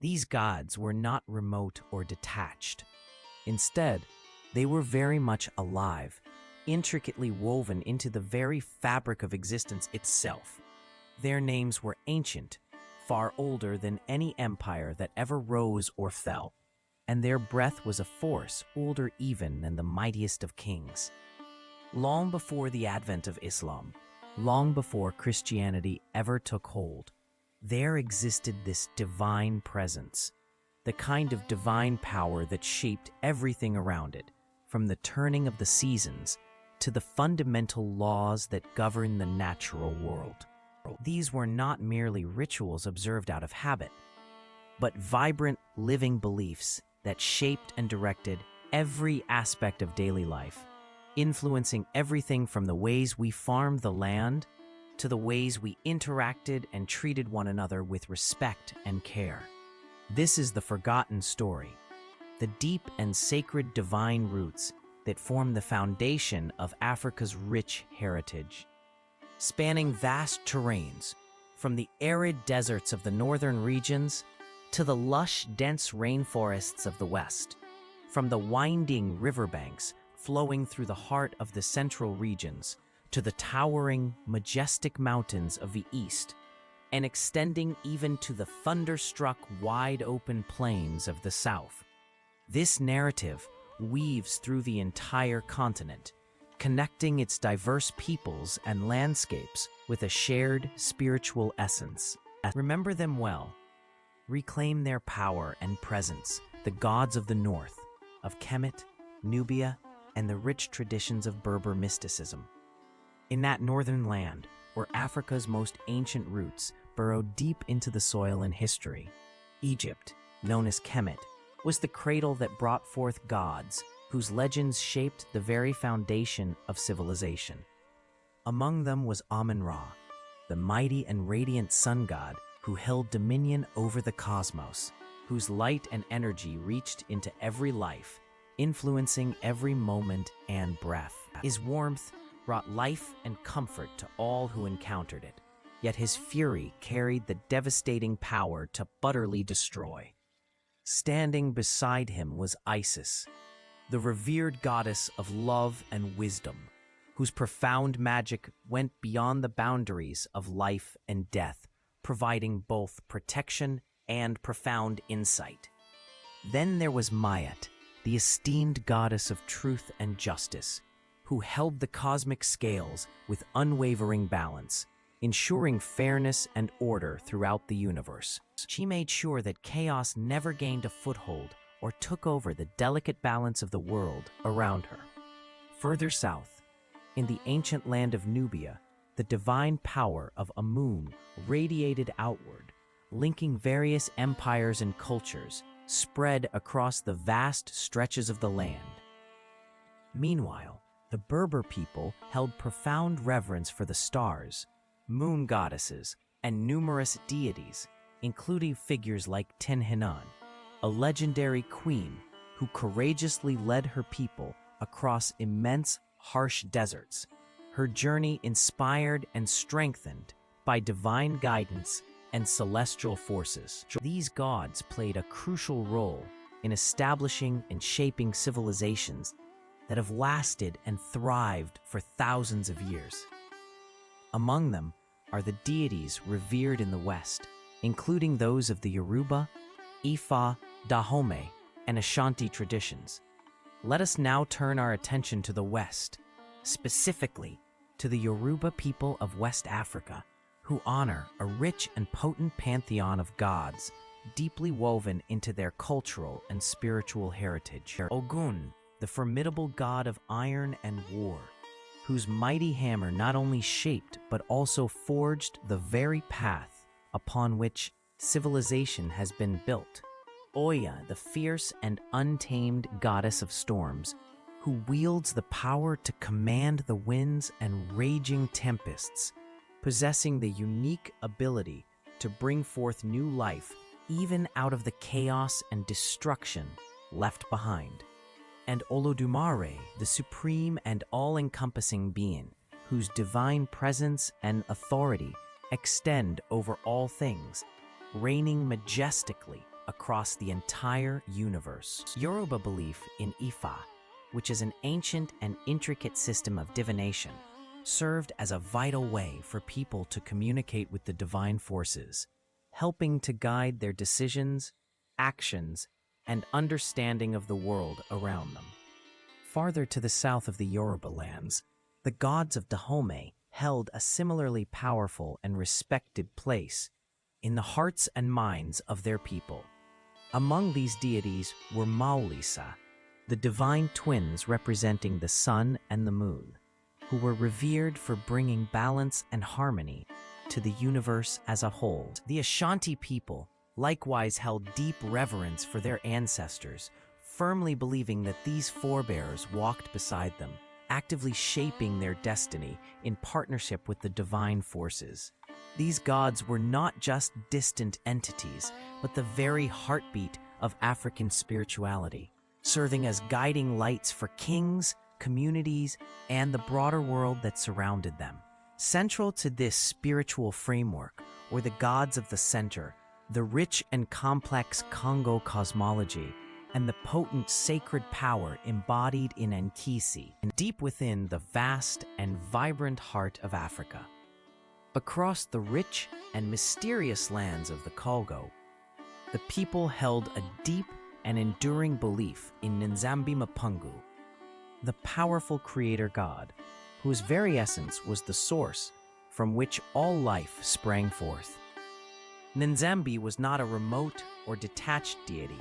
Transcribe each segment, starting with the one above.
These gods were not remote or detached. Instead, they were very much alive, intricately woven into the very fabric of existence itself. Their names were ancient, far older than any empire that ever rose or fell, and their breath was a force older even than the mightiest of kings. Long before the advent of Islam, long before Christianity ever took hold, there existed this divine presence, the kind of divine power that shaped everything around it, from the turning of the seasons to the fundamental laws that govern the natural world. These were not merely rituals observed out of habit, but vibrant, living beliefs that shaped and directed every aspect of daily life, influencing everything from the ways we farmed the land to the ways we interacted and treated one another with respect and care. This is the forgotten story, the deep and sacred divine roots that form the foundation of Africa's rich heritage. Spanning vast terrains, from the arid deserts of the northern regions to the lush, dense rainforests of the west, from the winding riverbanks flowing through the heart of the central regions to the towering, majestic mountains of the east, and extending even to the thunderstruck, wide-open plains of the south. This narrative weaves through the entire continent, connecting its diverse peoples and landscapes with a shared spiritual essence. Remember them well. Reclaim their power and presence, the gods of the north, of Kemet, Nubia, and the rich traditions of Berber mysticism. In that northern land, where Africa's most ancient roots burrowed deep into the soil and history, Egypt, known as Kemet, was the cradle that brought forth gods whose legends shaped the very foundation of civilization. Among them was Amun-Ra, the mighty and radiant sun god who held dominion over the cosmos, whose light and energy reached into every life, influencing every moment and breath. His warmth brought life and comfort to all who encountered it, yet his fury carried the devastating power to utterly destroy. Standing beside him was Isis, the revered goddess of love and wisdom, whose profound magic went beyond the boundaries of life and death, providing both protection and profound insight. Then there was Mayat, the esteemed goddess of truth and justice, who held the cosmic scales with unwavering balance, ensuring fairness and order throughout the universe. She made sure that chaos never gained a foothold or took over the delicate balance of the world around her. Further south, in the ancient land of Nubia, the divine power of Amun radiated outward, linking various empires and cultures spread across the vast stretches of the land. Meanwhile, the Berber people held profound reverence for the stars, moon goddesses, and numerous deities, including figures like Tenhinan, a legendary queen who courageously led her people across immense, harsh deserts, her journey inspired and strengthened by divine guidance and celestial forces. These gods played a crucial role in establishing and shaping civilizations that have lasted and thrived for thousands of years. Among them are the deities revered in the West, including those of the Yoruba, Ifa, Dahomey, and Ashanti traditions. Let us now turn our attention to the West, specifically to the Yoruba people of West Africa, who honor a rich and potent pantheon of gods deeply woven into their cultural and spiritual heritage. Ogun, the formidable god of iron and war, whose mighty hammer not only shaped but also forged the very path upon which civilization has been built. Oya, the fierce and untamed goddess of storms, who wields the power to command the winds and raging tempests, possessing the unique ability to bring forth new life even out of the chaos and destruction left behind. And Olodumare, the supreme and all-encompassing being, whose divine presence and authority extend over all things, reigning majestically across the entire universe. Yoruba belief in Ifa, which is an ancient and intricate system of divination, served as a vital way for people to communicate with the divine forces, helping to guide their decisions, actions, and understanding of the world around them. Farther to the south of the Yoruba lands, the gods of Dahomey held a similarly powerful and respected place in the hearts and minds of their people. Among these deities were Maulisa, the divine twins representing the sun and the moon, who were revered for bringing balance and harmony to the universe as a whole. The Ashanti people likewise held deep reverence for their ancestors, firmly believing that these forebears walked beside them, actively shaping their destiny in partnership with the divine forces. These gods were not just distant entities, but the very heartbeat of African spirituality, serving as guiding lights for kings, communities, and the broader world that surrounded them. Central to this spiritual framework were the gods of the center, the rich and complex Congo cosmology, and the potent sacred power embodied in Nkisi, and deep within the vast and vibrant heart of Africa. Across the rich and mysterious lands of the Congo, the people held a deep and enduring belief in Nzambi Mapungu, the powerful creator god, whose very essence was the source from which all life sprang forth. Nzambi was not a remote or detached deity.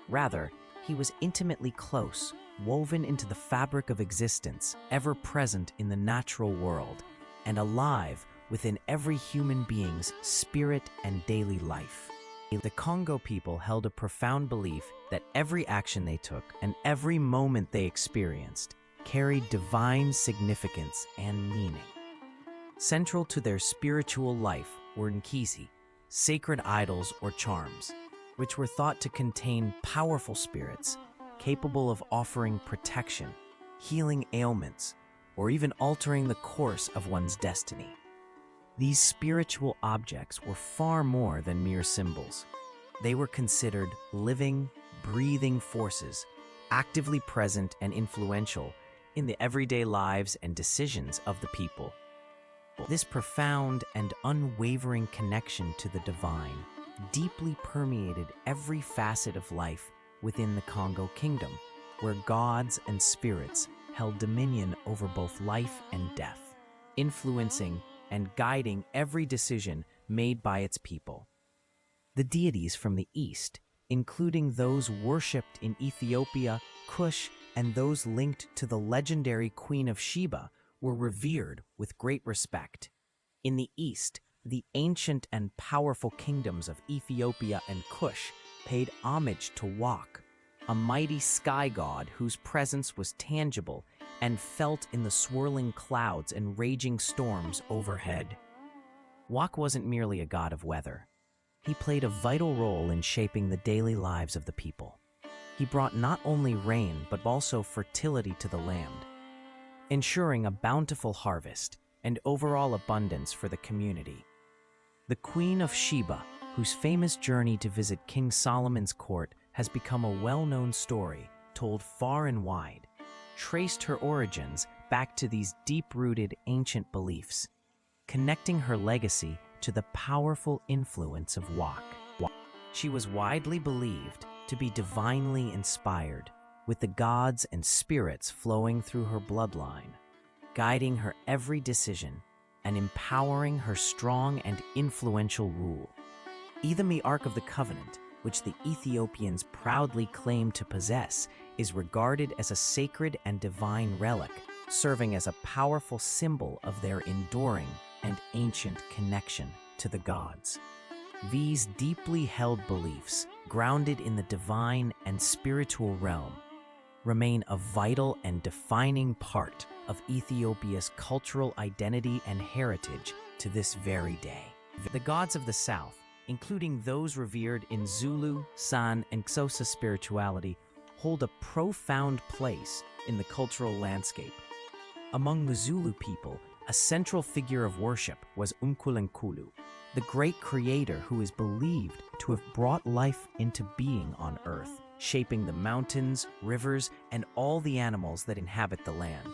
Rather, he was intimately close, woven into the fabric of existence, ever present in the natural world, and alive within every human being's spirit and daily life. The Congo people held a profound belief that every action they took and every moment they experienced carried divine significance and meaning. Central to their spiritual life were Nkisi, sacred idols or charms, which were thought to contain powerful spirits capable of offering protection, healing ailments, or even altering the course of one's destiny. These spiritual objects were far more than mere symbols. They were considered living, breathing forces, actively present and influential in the everyday lives and decisions of the people. This profound and unwavering connection to the divine deeply permeated every facet of life within the Congo Kingdom, where gods and spirits held dominion over both life and death, influencing and guiding every decision made by its people. The deities from the east, including those worshipped in Ethiopia, Kush, and those linked to the legendary Queen of Sheba, were revered with great respect. In the east, the ancient and powerful kingdoms of Ethiopia and Kush paid homage to Wak, a mighty sky god whose presence was tangible and felt in the swirling clouds and raging storms overhead. Wak wasn't merely a god of weather. He played a vital role in shaping the daily lives of the people. He brought not only rain but also fertility to the land, ensuring a bountiful harvest and overall abundance for the community. The Queen of Sheba, whose famous journey to visit King Solomon's court has become a well-known story told far and wide, traced her origins back to these deep-rooted ancient beliefs, connecting her legacy to the powerful influence of Wak. She was widely believed to be divinely inspired, with the gods and spirits flowing through her bloodline, guiding her every decision and empowering her strong and influential rule. Even the Ark of the Covenant, which the Ethiopians proudly claim to possess, is regarded as a sacred and divine relic, serving as a powerful symbol of their enduring and ancient connection to the gods. These deeply held beliefs, grounded in the divine and spiritual realm, remain a vital and defining part of Ethiopia's cultural identity and heritage to this very day. The gods of the South, including those revered in Zulu, San, and Xhosa spirituality, hold a profound place in the cultural landscape. Among the Zulu people, a central figure of worship was Unkulunkulu, the great creator who is believed to have brought life into being on Earth, shaping the mountains, rivers, and all the animals that inhabit the land.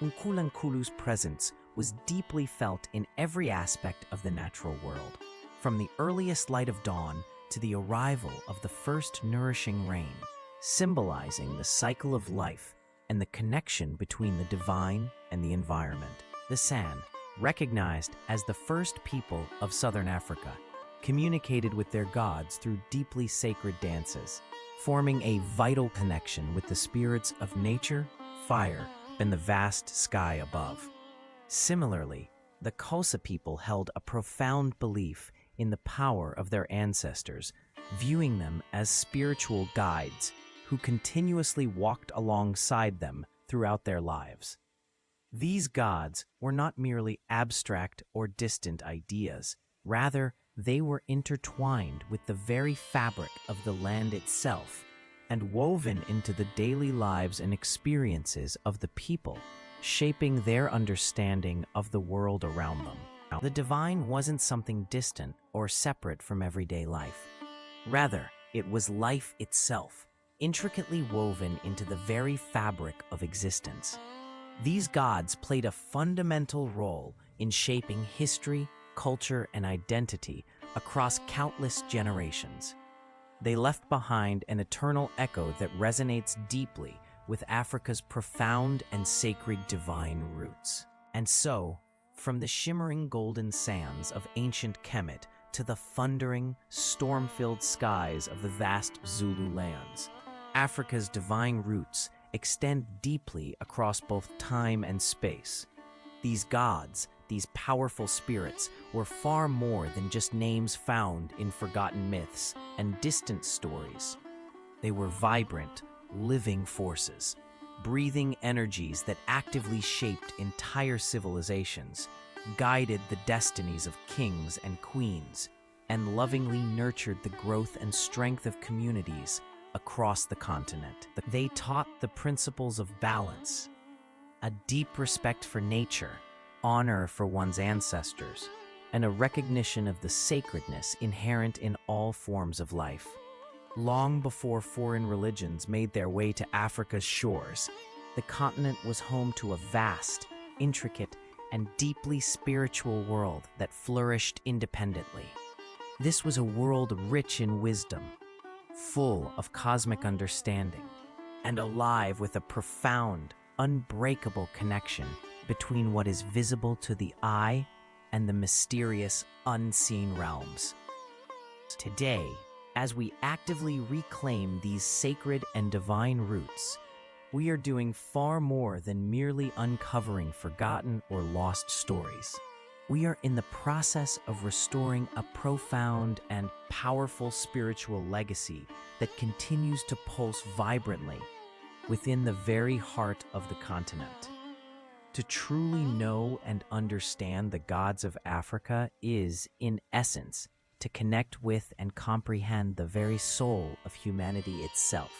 Unkulunkulu's presence was deeply felt in every aspect of the natural world, from the earliest light of dawn to the arrival of the first nourishing rain, symbolizing the cycle of life and the connection between the divine and the environment. The San, recognized as the first people of southern Africa, communicated with their gods through deeply sacred dances, forming a vital connection with the spirits of nature, fire, and the vast sky above. Similarly, the Xhosa people held a profound belief in the power of their ancestors, viewing them as spiritual guides who continuously walked alongside them throughout their lives. These gods were not merely abstract or distant ideas. Rather, they were intertwined with the very fabric of the land itself and woven into the daily lives and experiences of the people, shaping their understanding of the world around them. The divine wasn't something distant or separate from everyday life. Rather, it was life itself, intricately woven into the very fabric of existence. These gods played a fundamental role in shaping history, culture, and identity across countless generations. They left behind an eternal echo that resonates deeply with Africa's profound and sacred divine roots. And so, from the shimmering golden sands of ancient Kemet to the thundering, storm-filled skies of the vast Zulu lands, Africa's divine roots extend deeply across both time and space. These gods, these powerful spirits, were far more than just names found in forgotten myths and distant stories. They were vibrant, living forces, breathing energies that actively shaped entire civilizations, guided the destinies of kings and queens, and lovingly nurtured the growth and strength of communities across the continent. They taught the principles of balance, a deep respect for nature, honor for one's ancestors, and a recognition of the sacredness inherent in all forms of life. Long before foreign religions made their way to Africa's shores, the continent was home to a vast, intricate, and deeply spiritual world that flourished independently. This was a world rich in wisdom, full of cosmic understanding, and alive with a profound, unbreakable connection between what is visible to the eye and the mysterious, unseen realms. Today, as we actively reclaim these sacred and divine roots, we are doing far more than merely uncovering forgotten or lost stories. We are in the process of restoring a profound and powerful spiritual legacy that continues to pulse vibrantly within the very heart of the continent. To truly know and understand the gods of Africa is, in essence, to connect with and comprehend the very soul of humanity itself.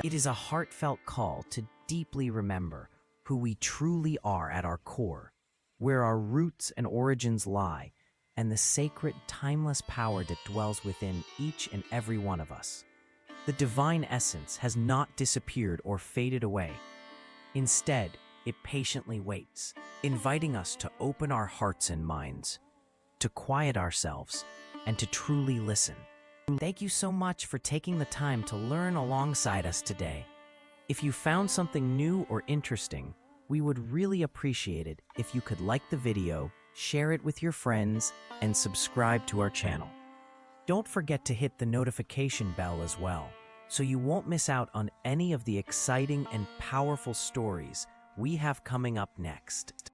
It is a heartfelt call to deeply remember who we truly are at our core, where our roots and origins lie, and the sacred, timeless power that dwells within each and every one of us. The divine essence has not disappeared or faded away. Instead, it patiently waits, inviting us to open our hearts and minds, to quiet ourselves, and to truly listen. Thank you so much for taking the time to learn alongside us today. If you found something new or interesting, we would really appreciate it if you could like the video, share it with your friends, and subscribe to our channel. Don't forget to hit the notification bell as well, so you won't miss out on any of the exciting and powerful stories we have coming up next.